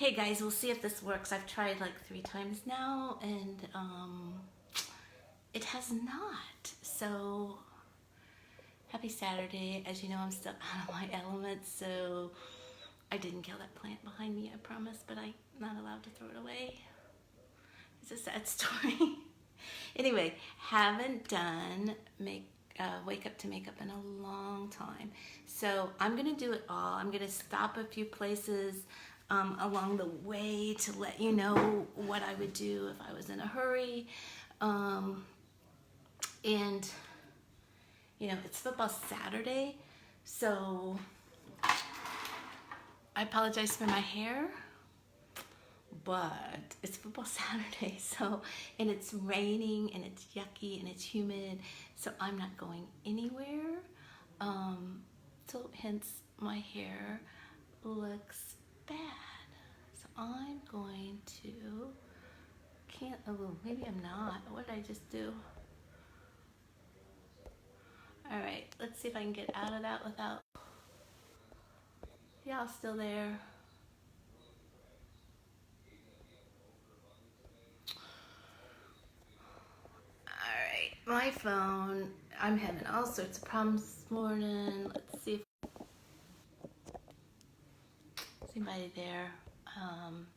Hey guys, we'll see if this works. I've tried like 3 times now and it has not. So happy Saturday. As you know, I'm still out of my element, so I didn't kill that plant behind me, I promise, but I'm not allowed to throw it away. It's a sad story. Anyway, haven't done wake up to makeup in a long time. So I'm gonna do it all. I'm gonna stop a few places along the way to let you know what I would do if I was in a hurry. And you know, it's football Saturday, so I apologize for my hair, but it's football Saturday, so, and it's raining and it's yucky and it's humid, so I'm not going anywhere. So hence my hair looks bad. So I'm going to, maybe I'm not. What did I just do? All right, let's see if I can get out of that without, y'all still there? My phone, I'm having all sorts of problems this morning. Let's see if there's anybody there.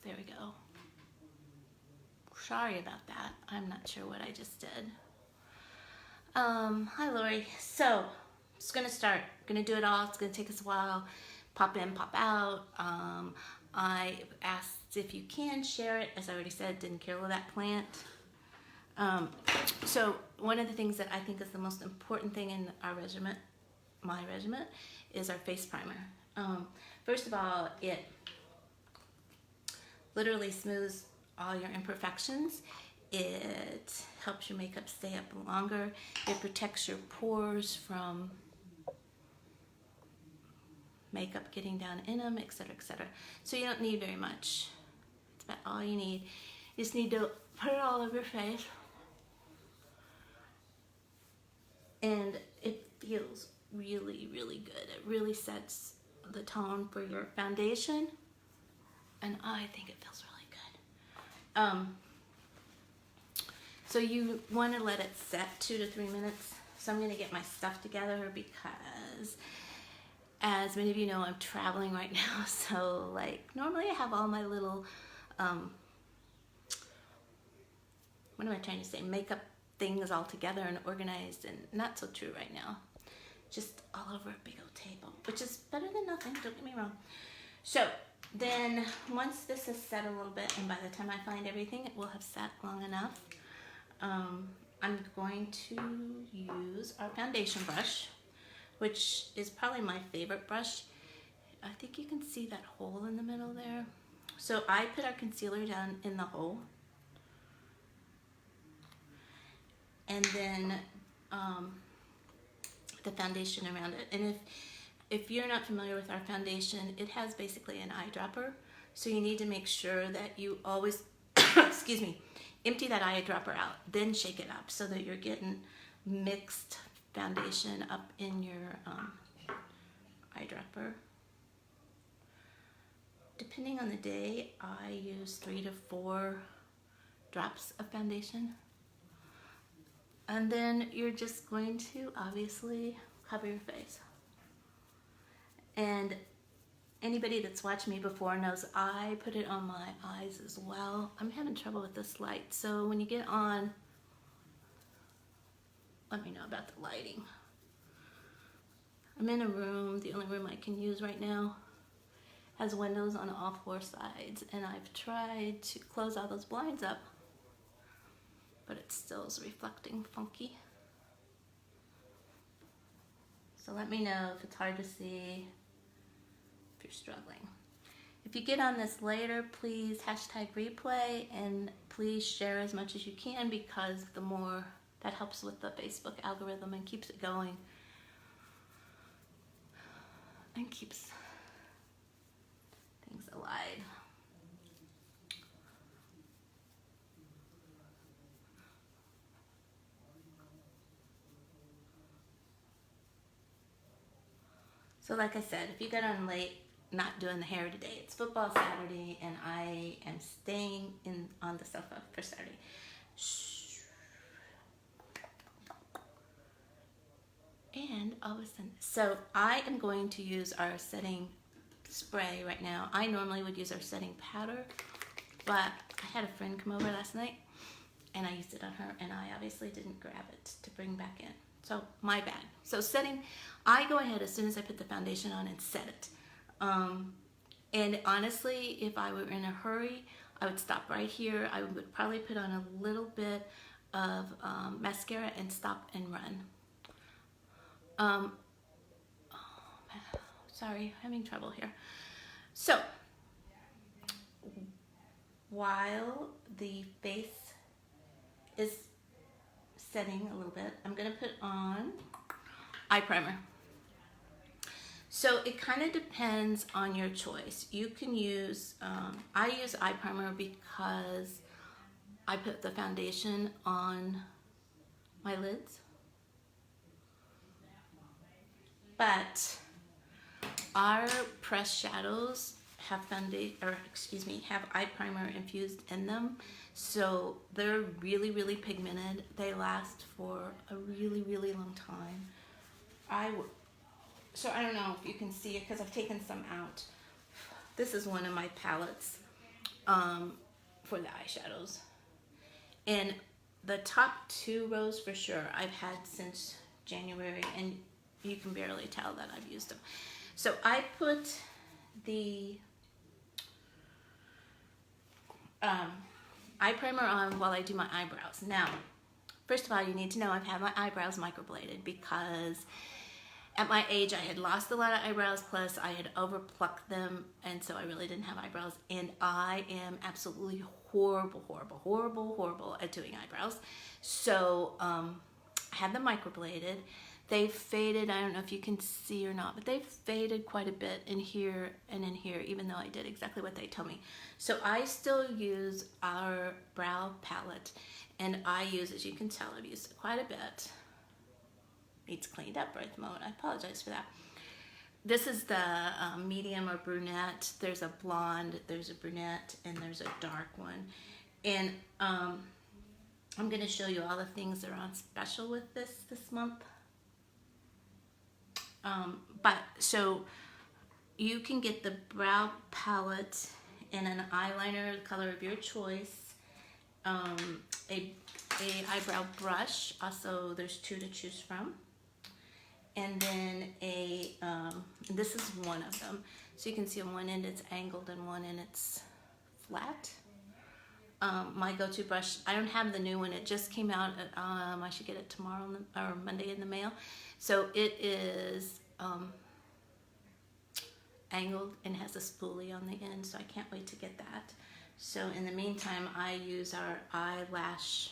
There we go. Sorry about that. I'm not sure what I just did. Hi Lori. So, I'm just gonna start. Gonna do it all. It's gonna take us a while. Pop in, pop out. I asked if you can share it. As I already said, didn't kill that plant. So one of the things that I think is the most important thing in our regimen, my regimen, is our face primer. First of all, it literally smooths all your imperfections. It helps your makeup stay up longer. It protects your pores from makeup getting down in them, etc., etc. So you don't need very much. It's about all you need. You just need to put it all over your face. And it feels really, really good. It really sets the tone for your foundation. And I think it feels really good. So you want to let it set 2 to 3 minutes. So I'm going to get my stuff together because, as many of you know, I'm traveling right now. So like normally I have all my little, what am I trying to say? Makeup things all together and organized, and not so true right now. Just all over a big old table, which is better than nothing, don't get me wrong. So then once this is set a little bit, and by the time I find everything, it will have sat long enough, I'm going to use our foundation brush, which is probably my favorite brush. I think you can see that hole in the middle there. So I put our concealer down in the hole, and then the foundation around it. And if you're not familiar with our foundation, it has basically an eyedropper. So you need to make sure that you always, excuse me, empty that eyedropper out, then shake it up so that you're getting mixed foundation up in your eyedropper. Depending on the day, I use 3 to 4 drops of foundation. And then you're just going to obviously cover your face. And anybody that's watched me before knows I put it on my eyes as well. I'm having trouble with this light, so when you get on, let me know about the lighting. I'm in a room, the only room I can use right now, has windows on all 4 sides, and I've tried to close all those blinds up, but it still is reflecting funky. So let me know if it's hard to see, if you're struggling. If you get on this later, please hashtag replay, and please share as much as you can, because the more that helps with the Facebook algorithm and keeps it going and keeps things alive. So like I said, if you get on late, not doing the hair today. It's football Saturday, and I am staying on the sofa for Saturday. And all of a sudden, so I am going to use our setting spray right now. I normally would use our setting powder, but I had a friend come over last night and I used it on her, and I obviously didn't grab it to bring back in. So my bad. So setting, I go ahead as soon as I put the foundation on and set it. And honestly, if I were in a hurry, I would stop right here. I would probably put on a little bit of mascara and stop and run. Sorry, having trouble here. So while the face is setting a little bit, I'm going to put on eye primer. So it kind of depends on your choice. You can use, I use eye primer because I put the foundation on my lids. But our pressed shadows have have eye primer infused in them, so they're really, really pigmented. They last for a really, really long time. So I don't know if you can see it because I've taken some out. This is one of my palettes for the eyeshadows, and the top 2 rows for sure I've had since January, and you can barely tell that I've used them. So I put the eye primer on while I do my eyebrows. Now, first of all, you need to know I've had my eyebrows microbladed because at my age I had lost a lot of eyebrows, plus I had overplucked them, and so I really didn't have eyebrows, and I am absolutely horrible at doing eyebrows. So I had them microbladed. They've faded, I don't know if you can see or not, but they've faded quite a bit in here and in here, even though I did exactly what they told me. So I still use our brow palette, and I use, as you can tell, I've used it quite a bit. It's cleaned up right at the moment. I apologize for that. This is the medium or brunette. There's a blonde, there's a brunette, and there's a dark one. And I'm going to show you all the things that are on special with this month. But so you can get the brow palette and an eyeliner, the color of your choice, a eyebrow brush, also there's 2 to choose from, and then this is one of them. So you can see on one end it's angled and one end it's flat. My go-to brush, I don't have the new one, it just came out, I should get it tomorrow or Monday in the mail. So it is angled and has a spoolie on the end, so I can't wait to get that. So in the meantime, I use our eyelash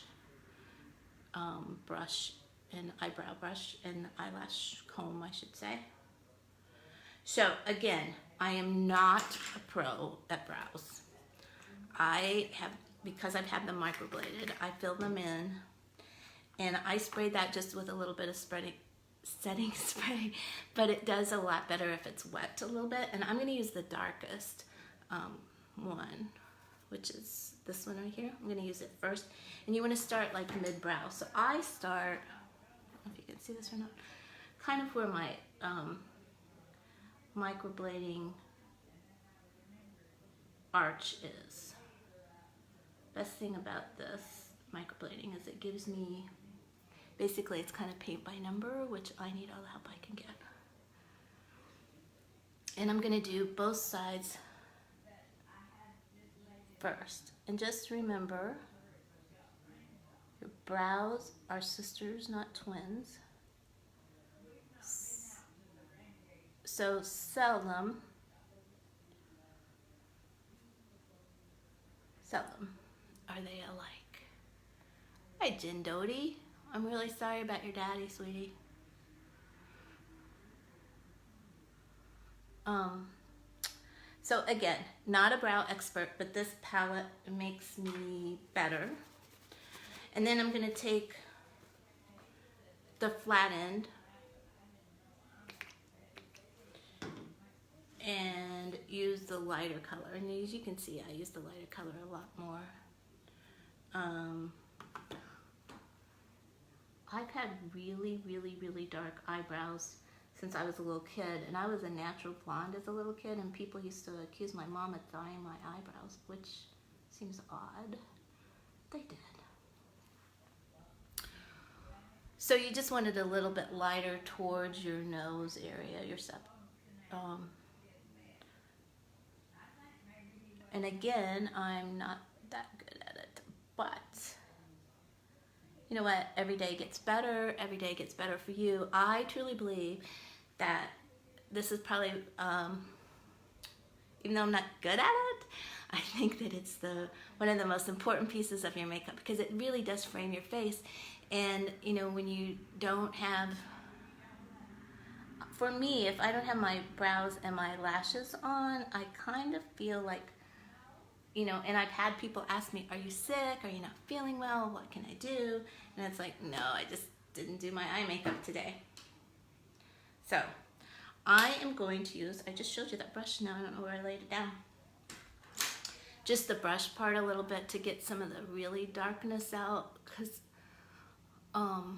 brush and eyebrow brush and eyelash comb, I should say. So again, I am not a pro at brows. Because I've had them microbladed, I fill them in, and I sprayed that just with a little bit of setting spray, but it does a lot better if it's wet a little bit. And I'm going to use the darkest one, which is this one right here. I'm going to use it first, and you want to start like mid-brow. So I start, I don't know if you can see this or not, kind of where my microblading arch is. Best thing about this microblading is it gives me, basically it's kind of paint by number, which I need all the help I can get. And I'm going to do both sides first. And just remember, your brows are sisters, not twins. So seldom are they alike. Hi, Jen Doty. I'm really sorry about your daddy, sweetie. So again, not a brow expert, but this palette makes me better. And then I'm going to take the flat end and use the lighter color. And as you can see, I use the lighter color a lot more. I've had really, really, really dark eyebrows since I was a little kid, and I was a natural blonde as a little kid, and people used to accuse my mom of dyeing my eyebrows, which seems odd. They did. So you just wanted a little bit lighter towards your nose area, your and again, I'm not that good at it, but you know what? Every day gets better. Every day gets better for you. I truly believe that this is probably, even though I'm not good at it, I think that it's one of the most important pieces of your makeup, because it really does frame your face. And you know, when you don't have, for me, if I don't have my brows and my lashes on, I kind of feel like, you know, and I've had people ask me, are you sick? Are you not feeling well? What can I do? And it's like, no, I just didn't do my eye makeup today. So I am going to use, I just showed you that brush, now I don't know where I laid it down. Just the brush part a little bit to get some of the really darkness out, because I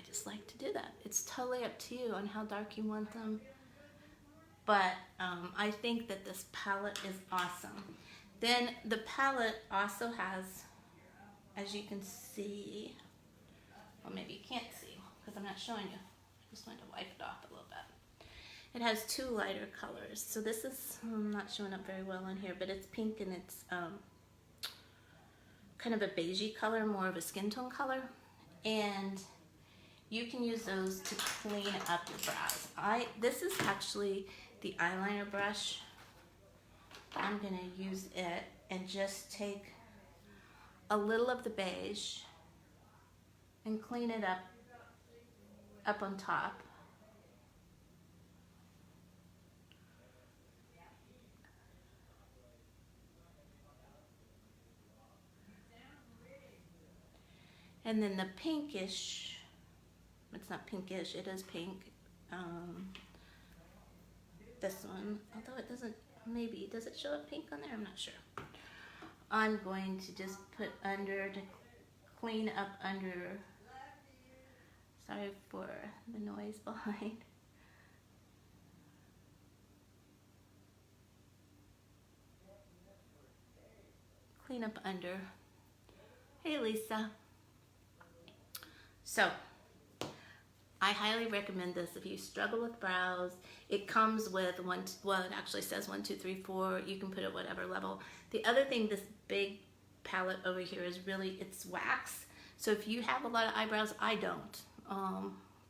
just like to do that. It's totally up to you on how dark you want them. But I think that this palette is awesome. Then the palette also has, as you can see, well, maybe you can't see because I'm not showing you. I just wanted to wipe it off a little bit. It has two lighter colors. So this is not showing up very well in here, but it's pink and it's kind of a beigey color, more of a skin tone color. And you can use those to clean up your brows. This is actually the eyeliner brush. I'm gonna use it and just take a little of the beige and clean it up on top. And then the pinkish, it's not pinkish, it is pink. This one, although it doesn't, maybe, does it show up pink on there? I'm not sure. I'm going to just put under to clean up under. Sorry for the noise behind. Clean up under. Hey Lisa. So, I highly recommend this if you struggle with brows. It comes with well, it actually says 1, 2, 3, 4. You can put it whatever level. The other thing, this big palette over here is really, it's wax. So if you have a lot of eyebrows, I don't.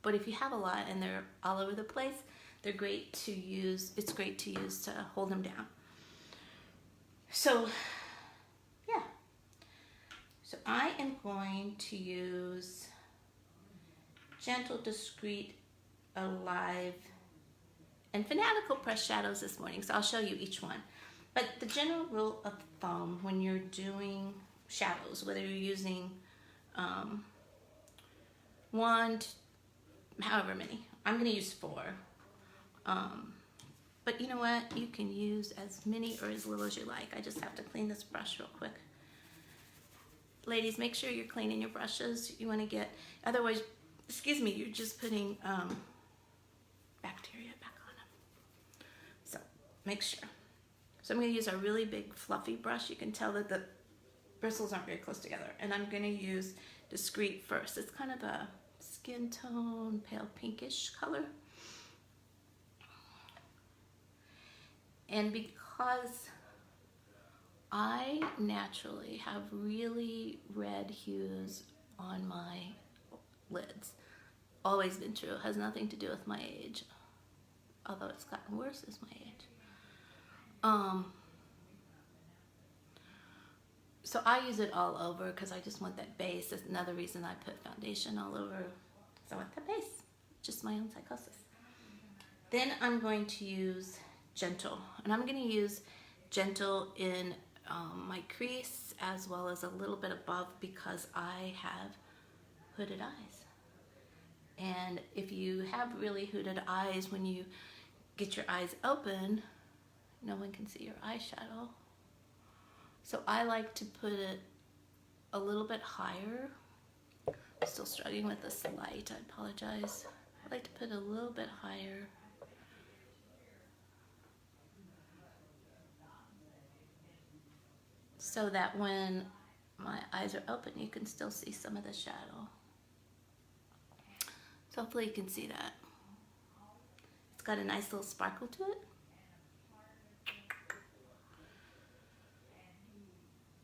But if you have a lot and they're all over the place, they're great to use. It's great to use to hold them down. So, yeah. So I am going to use Gentle, Discreet, Alive, and Fanatical pressed shadows this morning. So I'll show you each one. But the general rule of thumb when you're doing shadows, whether you're using one, however many, I'm going to use 4. But you know what? You can use as many or as little as you like. I just have to clean this brush real quick. Ladies, make sure you're cleaning your brushes. You want to get, otherwise, excuse me, you're just putting bacteria back on them. So make sure. So I'm going to use a really big fluffy brush. You can tell that the bristles aren't very close together. And I'm going to use Discreet first. It's kind of a skin tone, pale pinkish color. And because I naturally have really red hues on my lids, always been true, it has nothing to do with my age, although it's gotten worse as my age. So I use it all over because I just want that base. That's another reason I put foundation all over, because I want that base, just my own psychosis. Then I'm going to use Gentle, and I'm going to use Gentle in my crease as well as a little bit above because I have hooded eyes. And if you have really hooded eyes, when you get your eyes open, no one can see your eyeshadow. So I like to put it a little bit higher. I'm still struggling with this light, I apologize. I like to put it a little bit higher. So that when my eyes are open, you can still see some of the shadow. So hopefully you can see that. It's got a nice little sparkle to it.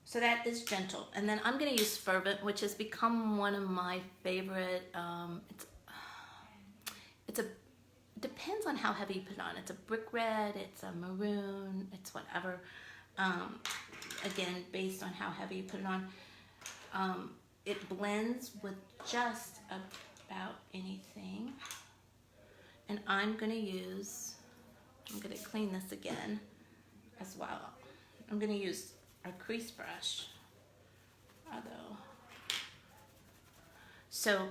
So that is gentle. And then I'm going to use Fervent, which has become one of my favorite. Depends on how heavy you put it on. It's a brick red, it's a maroon, it's whatever. Again, based on how heavy you put it on. It blends with just about anything. And I'm going to clean this again as well. I'm going to use a crease brush, although. So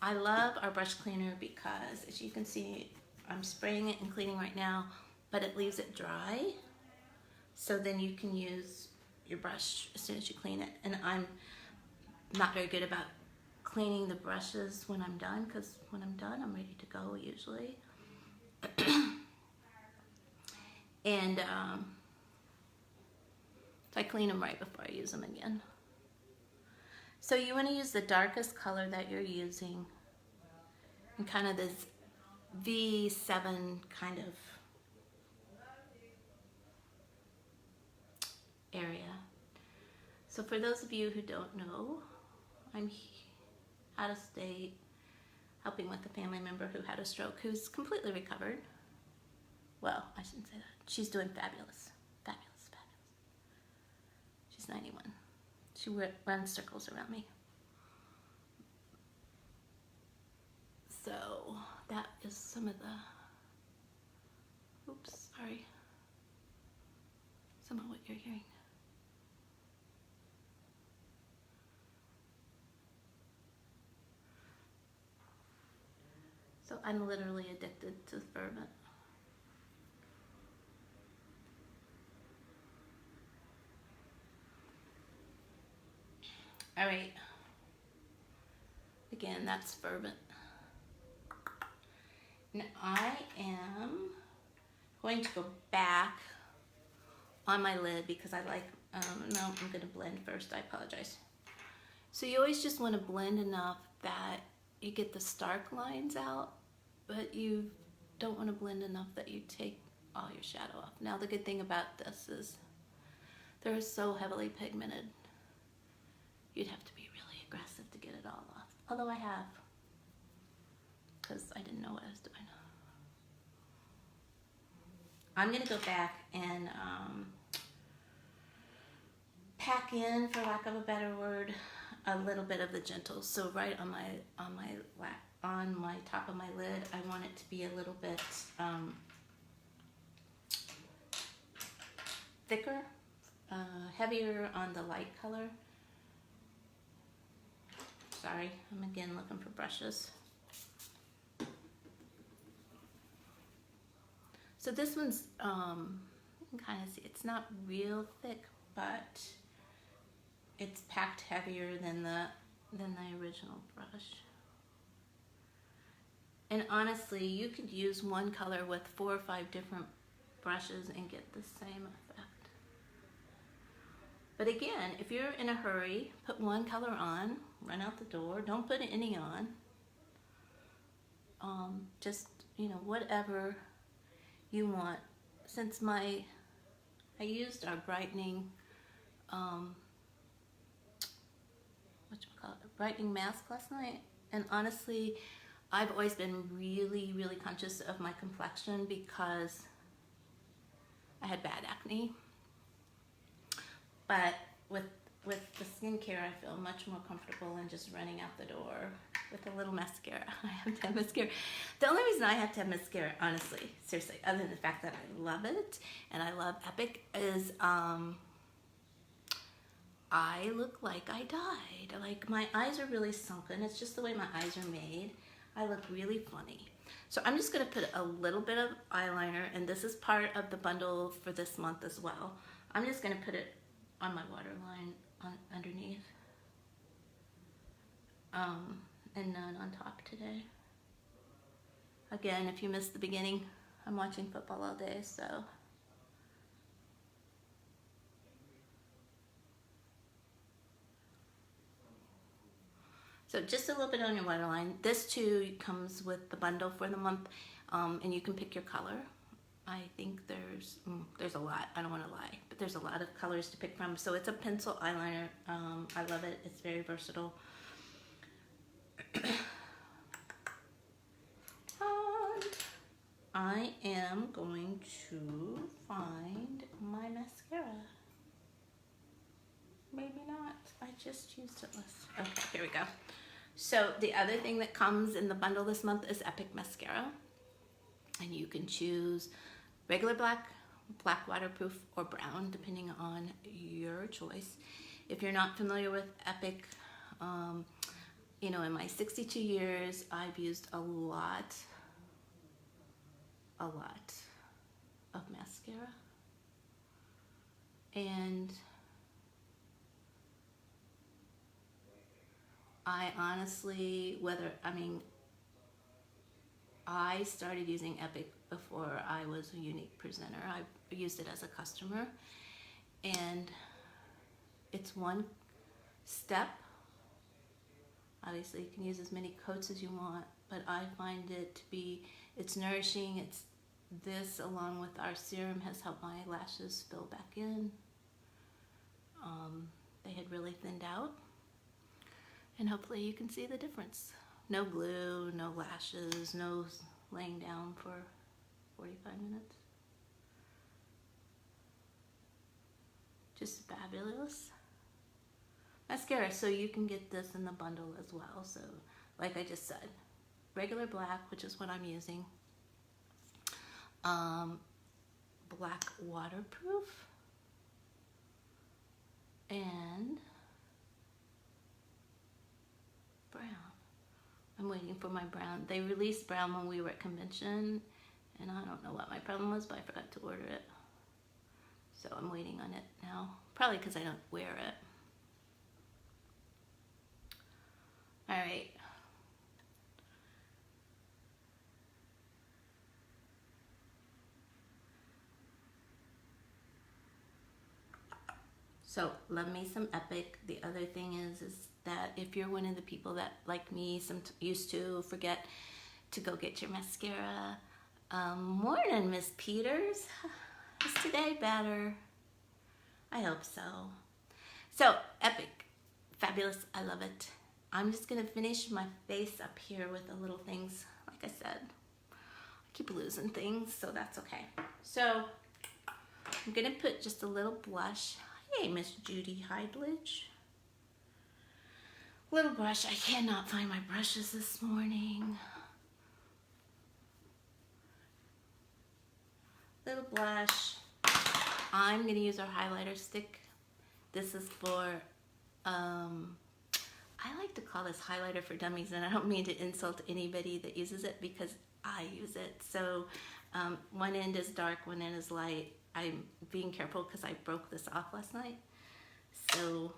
I love our brush cleaner because, as you can see, I'm spraying it and cleaning right now, but it leaves it dry. So then you can use your brush as soon as you clean it. And I'm not very good about cleaning the brushes when I'm done, because when I'm done, I'm ready to go usually. And so I clean them right before I use them again. So you want to use the darkest color that you're using in kind of this V7 kind of area. So for those of you who don't know, I'm out of state helping with a family member who had a stroke, who's completely recovered. Well, I shouldn't say that. She's doing fabulous. Fabulous, fabulous. She's 91. She runs circles around me. So that is some of the, oops, sorry. Some of what you're hearing. So I'm literally addicted to Fervent. All right. Again, that's Fervent. Now I am going to go back on my lid because I like, no, I'm going to blend first. I apologize. So you always just want to blend enough that you get the stark lines out, but you don't want to blend enough that you take all your shadow off. Now the good thing about this is they're so heavily pigmented. You'd have to be really aggressive to get it all off. Although I have, because I didn't know what I was doing. I'm gonna go back and pack in, for lack of a better word, a little bit of the gentle. So right on my top of my lid, I want it to be a little bit thicker, heavier on the light color. Sorry, I'm again looking for brushes. So this one's, you can kind of see, it's not real thick, but it's packed heavier than the original brush. And honestly, you could use one color with 4 or 5 different brushes and get the same effect. But again, if you're in a hurry, put one color on, run out the door, don't put any on. Just, you know, whatever you want. Since I used our brightening, brightening mask last night, and honestly, I've always been really, really conscious of my complexion because I had bad acne. But with the skincare, I feel much more comfortable in just running out the door with a little mascara. I have to have mascara. The only reason I have to have mascara, honestly, seriously, other than the fact that I love it and I love Epic, is I look like I died. Like my eyes are really sunken. It's just the way my eyes are made. I look really funny. So I'm just gonna put a little bit of eyeliner, and this is part of the bundle for this month as well. I'm just gonna put it on my waterline underneath. And none on top today. Again, if you missed the beginning, I'm watching football all day, so. So just a little bit on your waterline. This too comes with the bundle for the month, and you can pick your color. I think there's a lot, I don't want to lie, but there's a lot of colors to pick from. So it's a pencil eyeliner. I love it. It's very versatile. I am going to find my mascara. Maybe not. I just used it last. Okay, here we go. So the other thing that comes in the bundle this month is Epic Mascara. And you can choose regular black, black waterproof, or brown, depending on your choice. If you're not familiar with Epic, you know, in my 62 years, I've used a lot of mascara. And I honestly, I started using Epic before I was a unique presenter. I used it as a customer, and it's one step. Obviously, you can use as many coats as you want, but I find it to be, it's nourishing. It's this, along with our serum, has helped my lashes fill back in. They had really thinned out, and hopefully you can see the difference. No glue, no lashes, no laying down for 45 minutes. Just fabulous mascara. So you can get this in the bundle as well. So like I just said, regular black, which is what I'm using, black waterproof, and brown. I'm waiting for my brown. They released brown when we were at convention, and I don't know what my problem was, but I forgot to order it. So I'm waiting on it now. Probably because I don't wear it. All right. So love me some Epic. The other thing is that if you're one of the people that, like me, used to forget to go get your mascara. Morning, Miss Peters. Is today better? I hope so. So Epic, fabulous. I love it. I'm just gonna finish my face up here with the little things. Like I said, I keep losing things, so that's okay. So I'm gonna put just a little blush. Hey, Miss Judy Heidlich. Little brush. I cannot find my brushes this morning. Little blush. I'm going to use our highlighter stick. This is for, I like to call this highlighter for dummies, and I don't mean to insult anybody that uses it because I use it. So one end is dark, one end is light. I'm being careful because I broke this off last night. So,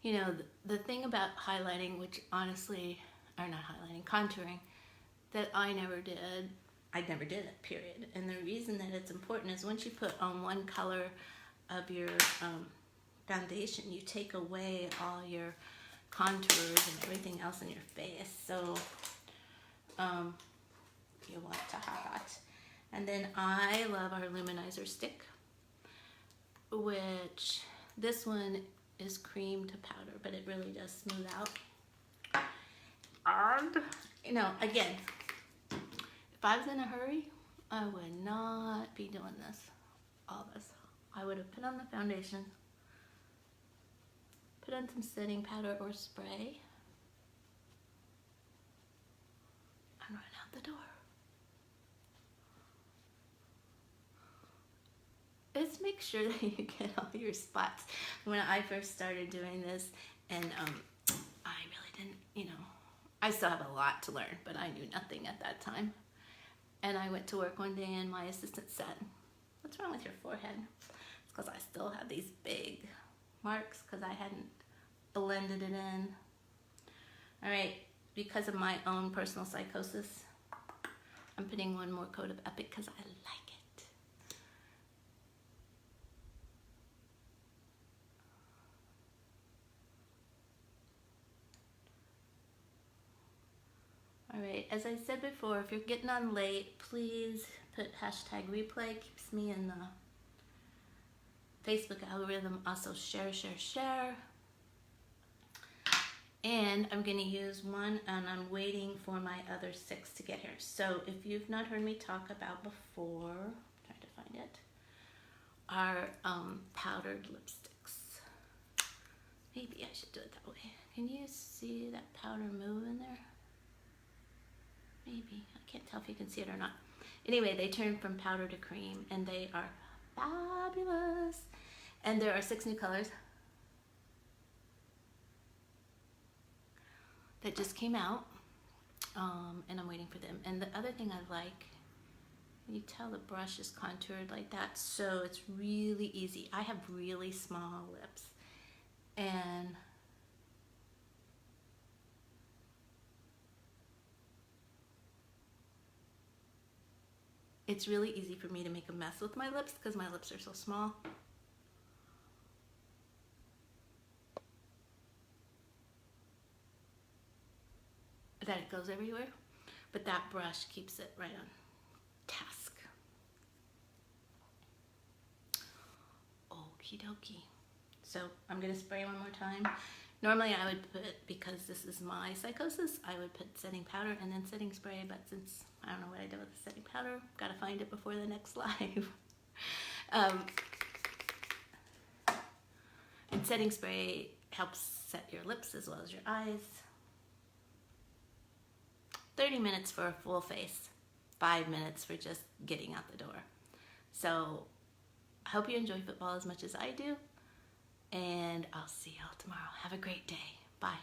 you know, the thing about highlighting, which honestly, or not highlighting, contouring, that I never did it, period. And the reason that it's important is once you put on one color of your foundation, you take away all your contours and everything else in your face. So, you want to hot. And then I love our luminizer stick, which this one is cream to powder, but it really does smooth out. And, you know, again, if I was in a hurry, I would not be doing this, all this. I would have put on the foundation, put on some setting powder or spray, and run out the door. Let's make sure that you get all your spots. When I first started doing this, and I really didn't, you know, I still have a lot to learn, but I knew nothing at that time. And I went to work one day and my assistant said, "What's wrong with your forehead?" It's because I still have these big marks because I hadn't blended it in. All right, because of my own personal psychosis, I'm putting one more coat of Epic because I like it. All right, as I said before, if you're getting on late, please put hashtag replay. Keeps me in the Facebook algorithm. Also share, share, share. And I'm going to use one, and I'm waiting for my other 6 to get here. So if you've not heard me talk about before, I'm trying to find it, are powdered lipsticks. Maybe I should do it that way. Can you see that powder move in there? Maybe. I can't tell if you can see it or not. Anyway, they turn from powder to cream, and they are fabulous. And there are 6 new colors that just came out, and I'm waiting for them. And the other thing I like, you tell the brush is contoured like that, so it's really easy. I have really small lips, and it's really easy for me to make a mess with my lips because my lips are so small. That it goes everywhere, but that brush keeps it right on task. Okie dokie. So I'm gonna spray one more time. Normally I would put, because this is my psychosis, I would put setting powder and then setting spray, but since I don't know what I did with the setting powder, gotta find it before the next live. And setting spray helps set your lips as well as your eyes. 30 minutes for a full face, 5 minutes for just getting out the door. So I hope you enjoy football as much as I do, and I'll see y'all tomorrow. Have a great day. Bye.